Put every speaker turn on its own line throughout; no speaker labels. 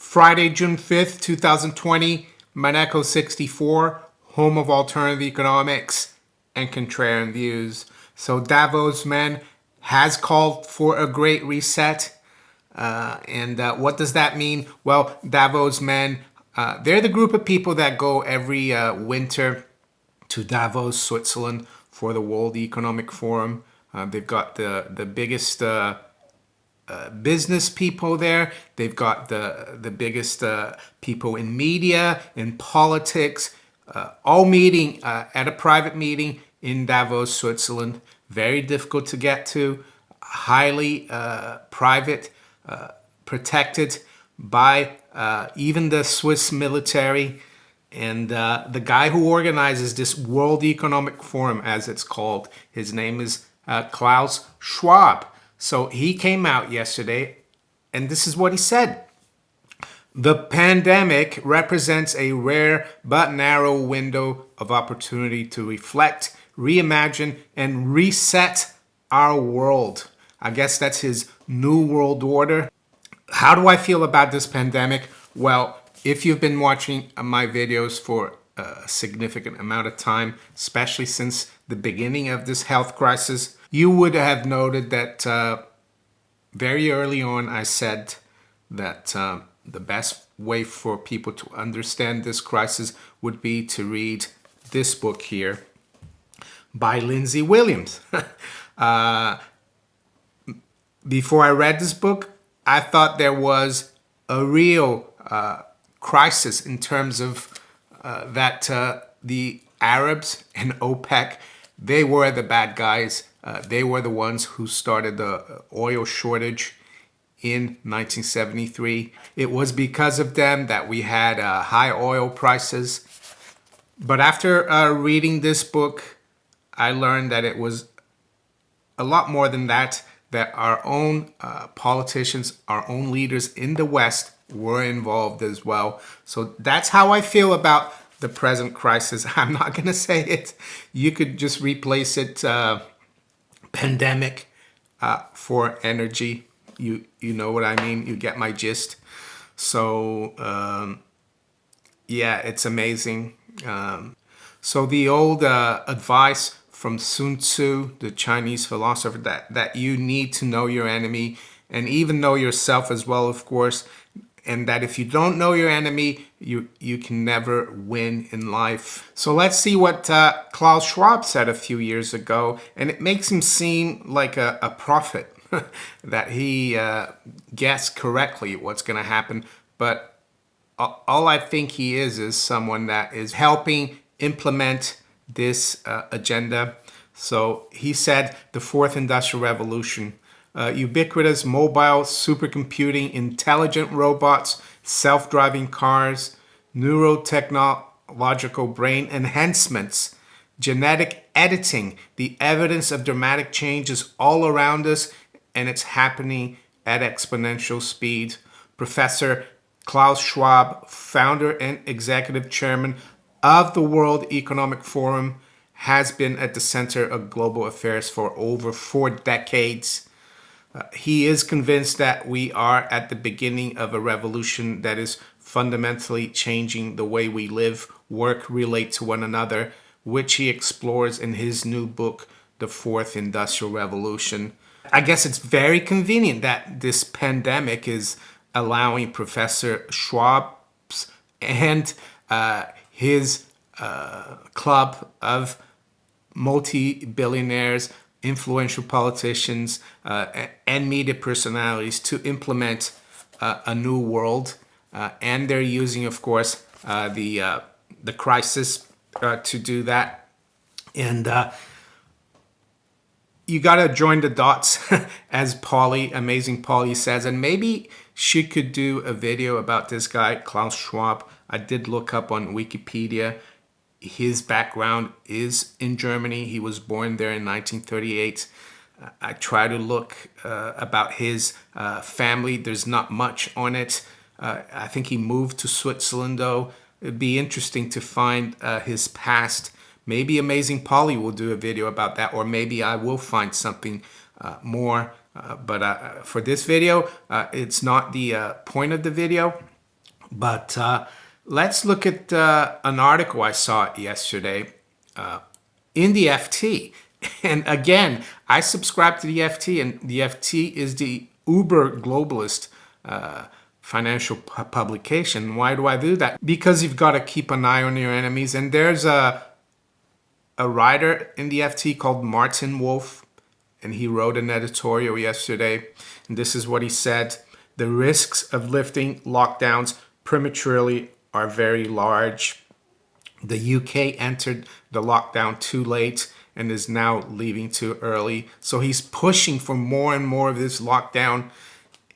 Friday, June 5th, 2020, Maneco 64, home of alternative economics and contrarian views. So Davos Man has called for a great reset. And what does that mean? Well, Davos Man, they're the group of people that go every winter to Davos, Switzerland for the World Economic Forum. They've got the biggest business people there. They've got the biggest people in media, in politics, all meeting at a private meeting in Davos, Switzerland. Very difficult to get to, highly private, protected by even the Swiss military. And the guy who organizes this World Economic Forum, as it's called, his name is Klaus Schwab. So he came out yesterday, and this is what he said. The pandemic represents a rare but narrow window of opportunity to reflect, reimagine, and reset our world. I guess that's his new world order. How do I feel about this pandemic? Well, if you've been watching my videos for a significant amount of time, especially since the beginning of this health crisis, you would have noted that very early on I said that the best way for people to understand this crisis would be to read this book here by Lindsay Williams. Before I read this book, I thought there was a real crisis in terms of that the Arabs and OPEC, they were the bad guys. They were the ones who started the oil shortage in 1973. It was because of them that we had high oil prices. But after reading this book, I learned that it was a lot more than that, that our own politicians, our own leaders in the West were involved as well. So that's how I feel about the present crisis. I'm not going to say it. You could just replace it pandemic for energy. You know what I mean. You get my gist. So yeah, it's amazing. So the old advice from Sun Tzu, the Chinese philosopher, that you need to know your enemy and even know yourself as well, of course, and that if you don't know your enemy, you can never win in life. So let's see what Klaus Schwab said a few years ago, and it makes him seem like a prophet, that he guessed correctly what's going to happen. But all I think he is someone that is helping implement this agenda. So he said the fourth industrial revolution, ubiquitous mobile supercomputing, intelligent robots, self-driving cars, neurotechnological brain enhancements, genetic editing. The evidence of dramatic change is all around us, and it's happening at exponential speed. Professor Klaus Schwab, founder and executive chairman of the World Economic Forum, has been at the center of global affairs for over 4 decades. He is convinced that we are at the beginning of a revolution that is fundamentally changing the way we live, work, relate to one another, which he explores in his new book, The Fourth Industrial Revolution. I guess it's very convenient that this pandemic is allowing Professor Schwab's and his club of multi-billionaires, influential politicians, and media personalities to implement a new world. And they're using, of course, the crisis to do that. And you got to join the dots, as Amazing Polly says. And maybe she could do a video about this guy, Klaus Schwab. I did look up on Wikipedia. His background is in Germany. He was born there in 1938. I try to look about his family. There's not much on it. I think he moved to Switzerland, though. It'd be interesting to find his past. Maybe Amazing Polly will do a video about that, or maybe I will find something more. But for this video, it's not the point of the video. But let's look at an article I saw yesterday in the FT. And again, I subscribe to the FT, and the FT is the uber globalist financial publication. Why do I do that? Because you've got to keep an eye on your enemies. And there's a writer in the FT called Martin Wolf, and he wrote an editorial yesterday. And this is what he said: the risks of lifting lockdowns prematurely are very large. The UK entered the lockdown too late and is now leaving too early. So he's pushing for more and more of this lockdown.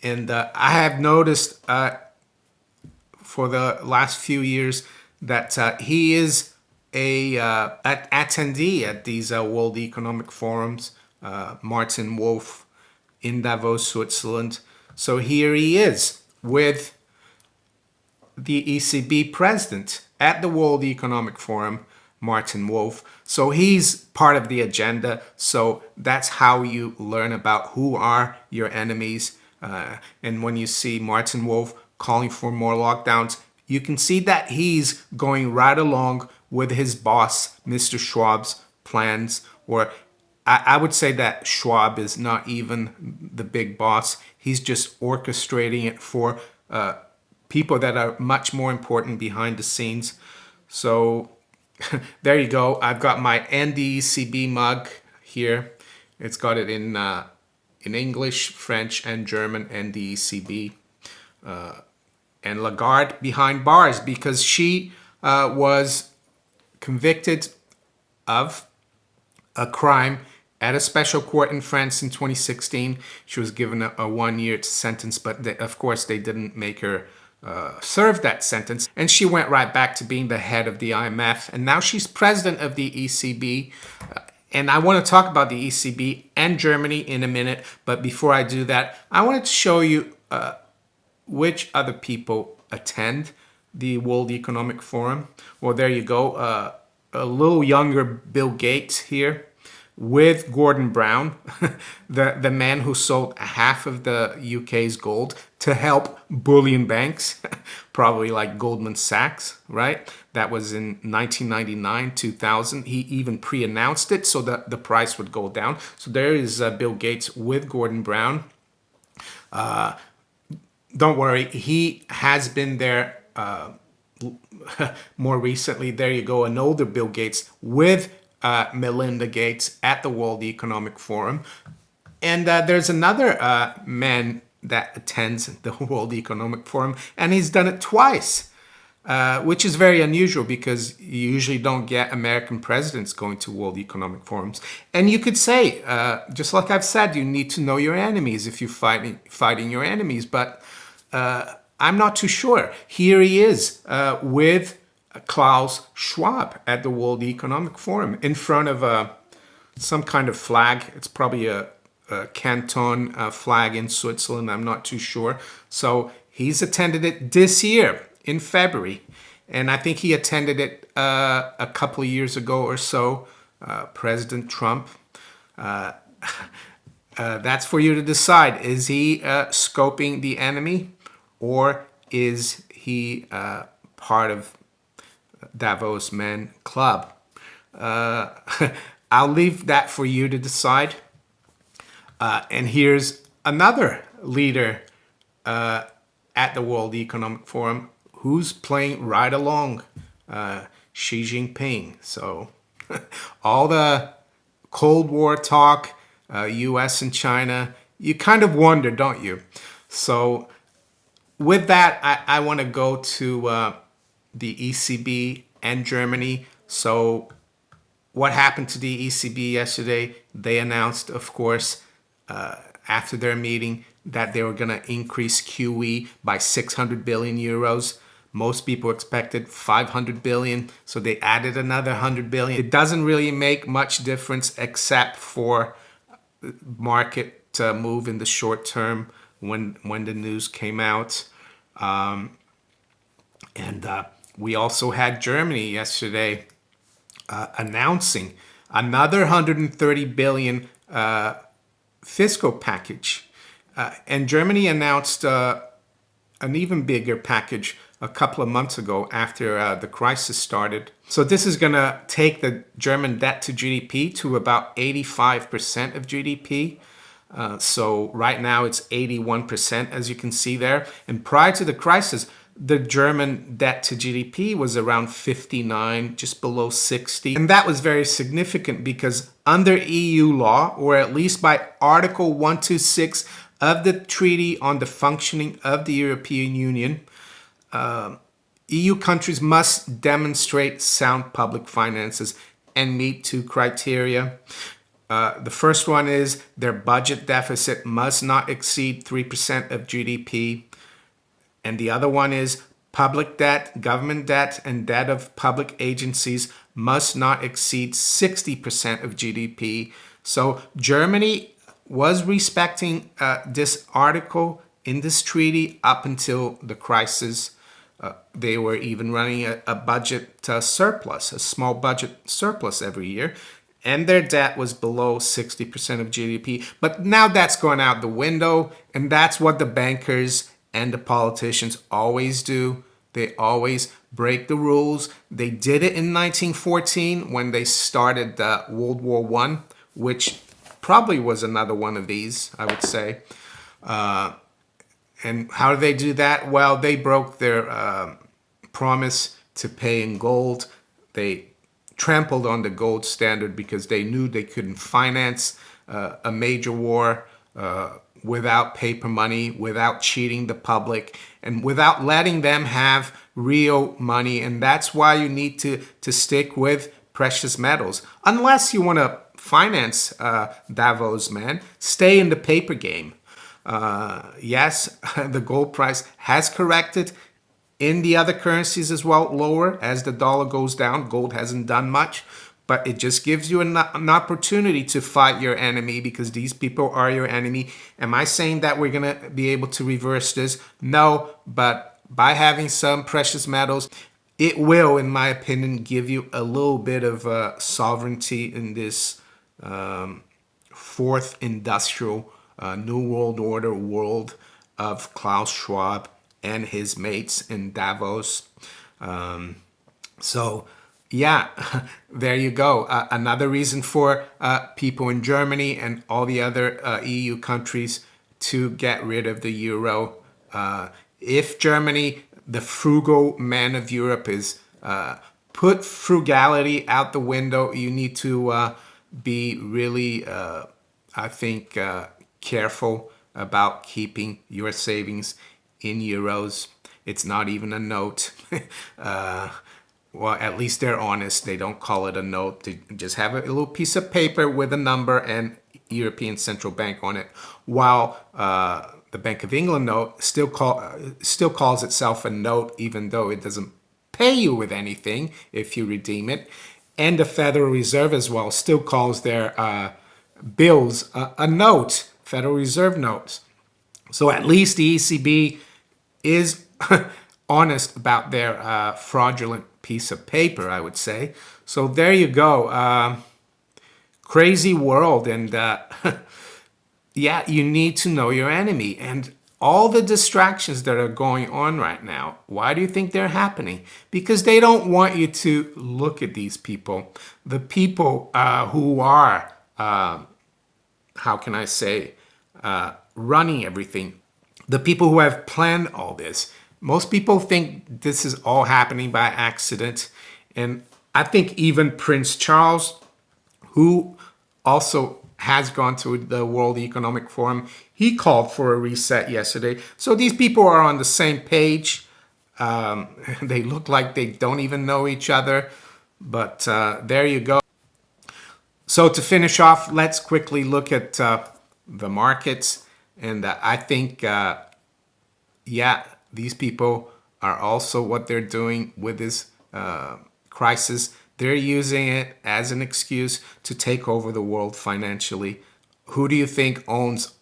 And I have noticed for the last few years that he is an attendee at these World Economic Forums, Martin Wolf in Davos, Switzerland. So here he is with the ECB president at the World Economic Forum, Martin Wolf. So he's part of the agenda. So that's how you learn about who are your enemies. And when you see Martin Wolf calling for more lockdowns, you can see that he's going right along with his boss, Mr. Schwab's plans. Or I would say that Schwab is not even the big boss. He's just orchestrating it for people that are much more important behind the scenes. So there you go. I've got my NDECB mug here. It's got it in English, French, and German, NDECB. And Lagarde behind bars because she was convicted of a crime at a special court in France in 2016. She was given a 1-year sentence, but of course they didn't make her serve that sentence. And she went right back to being the head of the IMF. And now she's president of the ECB. And I want to talk about the ECB and Germany in a minute. But before I do that, I wanted to show you which other people attend the World Economic Forum. Well, there you go. A little younger Bill Gates here with Gordon Brown, the man who sold half of the UK's gold to help bullion banks, probably like Goldman Sachs, right? That was in 1999, 2000. He even pre-announced it so that the price would go down. So there is Bill Gates with Gordon Brown. Don't worry, he has been there more recently. There you go, an older Bill Gates with Melinda Gates at the World Economic Forum. And there's another man that attends the World Economic Forum, and he's done it twice, which is very unusual because you usually don't get American presidents going to World Economic Forums. And you could say, just like I've said, you need to know your enemies if you're fighting your enemies, but I'm not too sure. Here he is with Klaus Schwab at the World Economic Forum in front of some kind of flag. It's probably a canton flag in Switzerland. I'm not too sure. So he's attended it this year in February. And I think he attended it a couple of years ago or so. President Trump. That's for you to decide. Is he scoping the enemy, or is he part of Davos Man Club? I'll leave that for you to decide. And here's another leader at the World Economic Forum who's playing right along, Xi Jinping. So all the Cold War talk, US and China, you kind of wonder, don't you? So with that, I want to go to the ECB and Germany. So what happened to the ECB yesterday? They announced, of course, after their meeting that they were going to increase QE by 600 billion euros. Most people expected 500 billion, so they added another 100 billion. It doesn't really make much difference except for market move in the short term when the news came out. And we also had Germany yesterday announcing another 130 billion fiscal package. And Germany announced an even bigger package a couple of months ago after the crisis started. So this is going to take the German debt to GDP to about 85% of GDP. So right now it's 81%, as you can see there. And prior to the crisis, the German debt to GDP was around 59, just below 60. And that was very significant because under EU law, or at least by Article 126 of the Treaty on the Functioning of the European Union, EU countries must demonstrate sound public finances and meet two criteria. The first one is their budget deficit must not exceed 3% of GDP. And the other one is public debt, government debt, and debt of public agencies must not exceed 60% of GDP. So Germany was respecting this article in this treaty up until the crisis. They were even running a budget surplus, a small budget surplus every year. And their debt was below 60% of GDP. But now that's going out the window. And that's what the bankers and the politicians always do. They always break the rules. They did it in 1914 when they started World War I, which probably was another one of these, I would say. And how did they do that? Well, they broke their promise to pay in gold. They trampled on the gold standard because they knew they couldn't finance a major war without paper money, without cheating the public, and without letting them have real money. And that's why you need to stick with precious metals. Unless you want to finance Davos Man, stay in the paper game. Yes, the gold price has corrected in the other currencies as well, lower as the dollar goes down. Gold hasn't done much, but it just gives you an opportunity to fight your enemy because these people are your enemy. Am I saying that we're going to be able to reverse this? No, but by having some precious metals, it will, in my opinion, give you a little bit of sovereignty in this fourth industrial New World Order world of Klaus Schwab and his mates in Davos. So, yeah, there you go. Another reason for people in Germany and all the other EU countries to get rid of the euro. If Germany, the frugal man of Europe, is put frugality out the window, you need to be really, I think, careful about keeping your savings in euros. It's not even a note. Well, at least they're honest. They don't call it a note. They just have a little piece of paper with a number and European Central Bank on it. While the Bank of England note still calls itself a note, even though it doesn't pay you with anything if you redeem it. And the Federal Reserve as well still calls their bills a note, Federal Reserve notes. So at least the ECB is honest about their fraudulent piece of paper, I would say. So there you go. Crazy world. And yeah, you need to know your enemy. And all the distractions that are going on right now, why do you think they're happening? Because they don't want you to look at these people. The people who are, how can I say, running everything. The people who have planned all this. Most people think this is all happening by accident. And I think even Prince Charles, who also has gone to the World Economic Forum, he called for a reset yesterday. So these people are on the same page. They look like they don't even know each other. But there you go. So to finish off, let's quickly look at the markets. And I think, yeah, these people are also what they're doing with this crisis. They're using it as an excuse to take over the world financially. Who do you think owns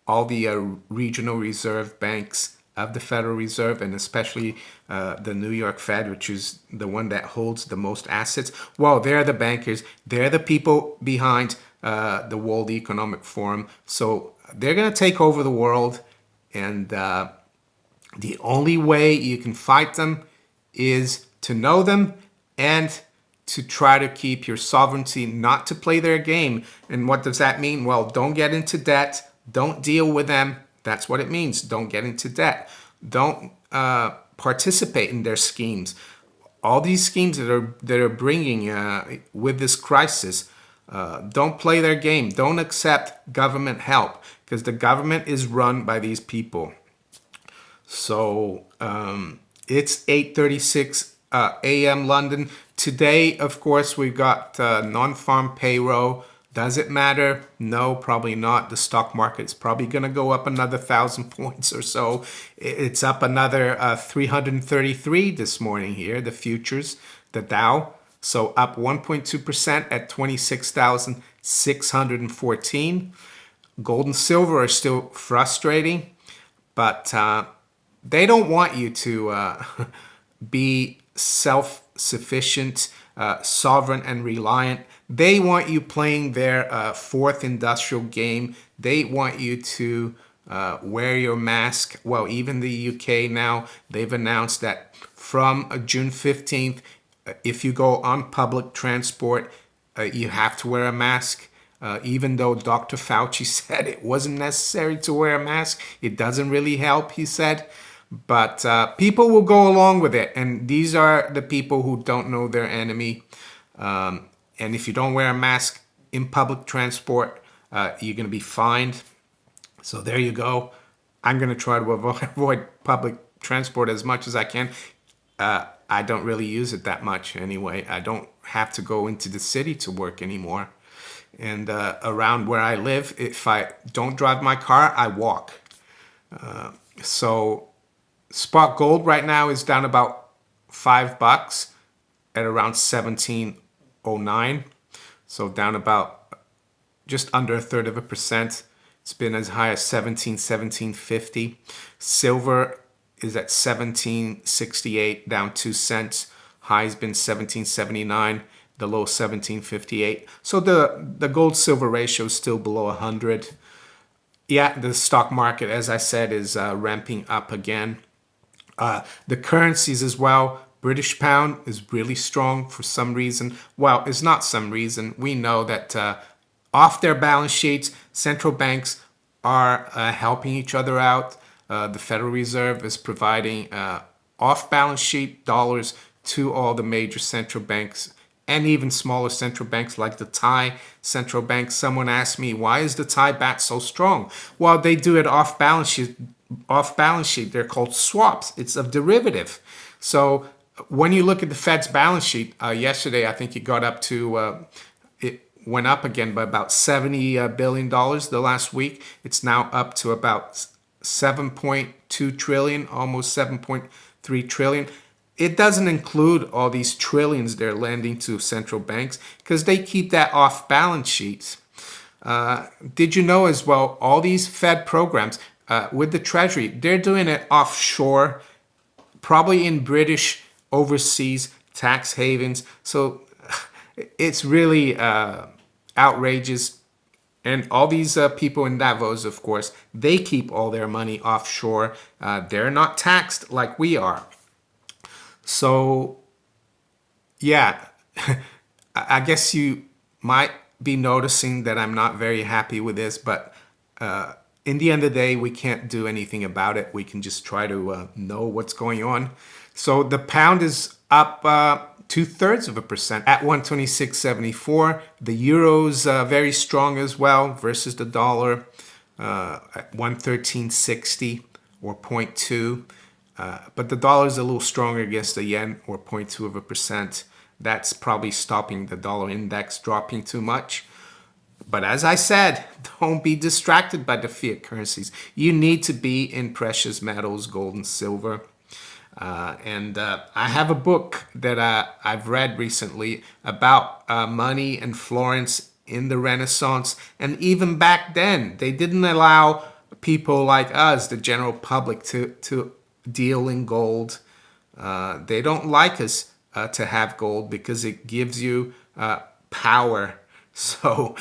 all the regional reserve banks of the Federal Reserve, and especially the New York Fed, which is the one that holds the most assets? Well, they're the bankers. They're the people behind the World Economic Forum. So they're going to take over the world. And The only way you can fight them is to know them and to try to keep your sovereignty, not to play their game. And what does that mean? Well, don't get into debt. Don't deal with them. That's what it means. Don't get into debt. Don't participate in their schemes. All these schemes that are bringing with this crisis, don't play their game. Don't accept government help because the government is run by these people. So it's 8:36 a.m. London. Today, of course, we got non-farm payroll. Does it matter? No, probably not. The stock market's probably going to go up another 1,000 points or so. It's up another 333 this morning here, the futures, the Dow. So up 1.2% at 26,614. Gold and silver are still frustrating, but they don't want you to be self-sufficient, sovereign, and reliant. They want you playing their fourth industrial game. They want you to wear your mask. Well, even the UK now, they've announced that from June 15th, if you go on public transport, you have to wear a mask. Even though Dr. Fauci said it wasn't necessary to wear a mask, it doesn't really help, he said. But people will go along with it. And these are the people who don't know their enemy. And if you don't wear a mask in public transport, you're going to be fined. So there you go. I'm going to try to avoid public transport as much as I can. I don't really use it that much anyway. I don't have to go into the city to work anymore. And around where I live, if I don't drive my car, I walk. So spot gold right now is down about $5 at around 1709. So down about just under 1/3%. It's been as high as 1750. Silver is at 1768, down 2 cents. High's been 1779, the low 1758. So the gold silver ratio is still below 100. Yeah, the stock market, as I said, is ramping up again. The currencies as well. British pound is really strong for some reason. Well, it's not some reason. We know that off their balance sheets, central banks are helping each other out. The Federal Reserve is providing off-balance sheet dollars to all the major central banks and even smaller central banks like the Thai central bank. Someone asked me, why is the Thai baht so strong? Well, they do it off balance sheet. Off balance sheet, they're called swaps. It's a derivative. So when you look at the Fed's balance sheet, yesterday I think it got up to, it went up again by about $70 billion the last week. It's now up to about 7.2 trillion, almost 7.3 trillion. It doesn't include all these trillions they're lending to central banks because they keep that off balance sheets. Did you know as well, all these Fed programs with the Treasury, they're doing it offshore, probably in British overseas tax havens. So it's really outrageous. And all these people in Davos, of course, they keep all their money offshore. They're not taxed like we are. So, yeah, I guess you might be noticing that I'm not very happy with this, but in the end of the day, we can't do anything about it. We can just try to know what's going on. So the pound is up 2/3% at 126.74. The euro's very strong as well versus the dollar at 113.60 or 0.2. But the dollar is a little stronger against the yen, or 0.2%. That's probably stopping the dollar index dropping too much. But as I said, don't be distracted by the fiat currencies. You need to be in precious metals, gold and silver. And I have a book that I've read recently about money and Florence in the Renaissance. And even back then, they didn't allow people like us, the general public, to deal in gold. They don't like us to have gold because it gives you power. So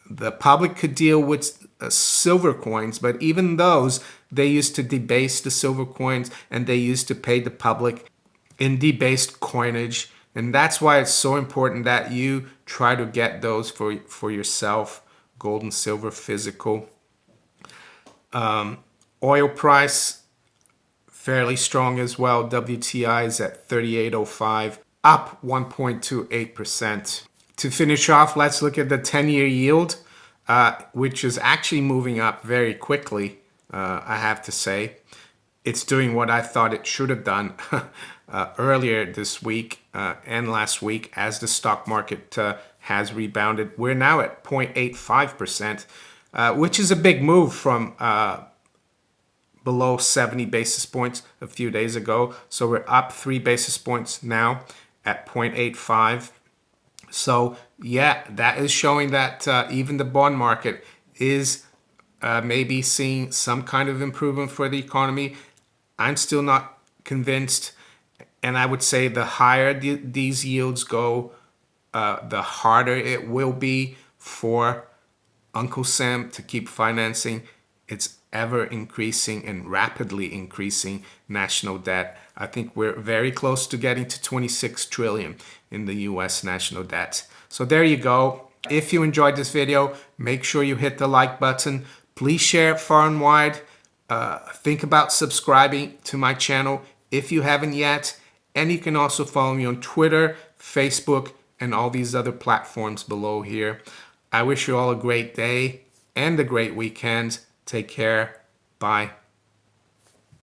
the public could deal with silver coins, but even those, they used to debase the silver coins, and they used to pay the public in debased coinage. And that's why it's so important that you try to get those for yourself, gold and silver physical. Oil price, fairly strong as well. WTI is at 38.05, up 1.28%. To finish off, let's look at the 10-year yield, which is actually moving up very quickly, I have to say. It's doing what I thought it should have done earlier this week and last week as the stock market has rebounded. We're now at 0.85%, which is a big move from below 70 basis points a few days ago. So we're up 3 basis points now at 0.85. So yeah, that is showing that even the bond market is maybe seeing some kind of improvement for the economy. I'm still not convinced, and I would say the higher these yields go, the harder it will be for Uncle Sam to keep financing its ever increasing and rapidly increasing national debt. I think we're very close to getting to 26 trillion in the US national debt. So there you go. If you enjoyed this video, make sure you hit the like button. Please share it far and wide. Think about subscribing to my channel if you haven't yet. And you can also follow me on Twitter, Facebook, and all these other platforms below here. I wish you all a great day and a great weekend. Take care. Bye.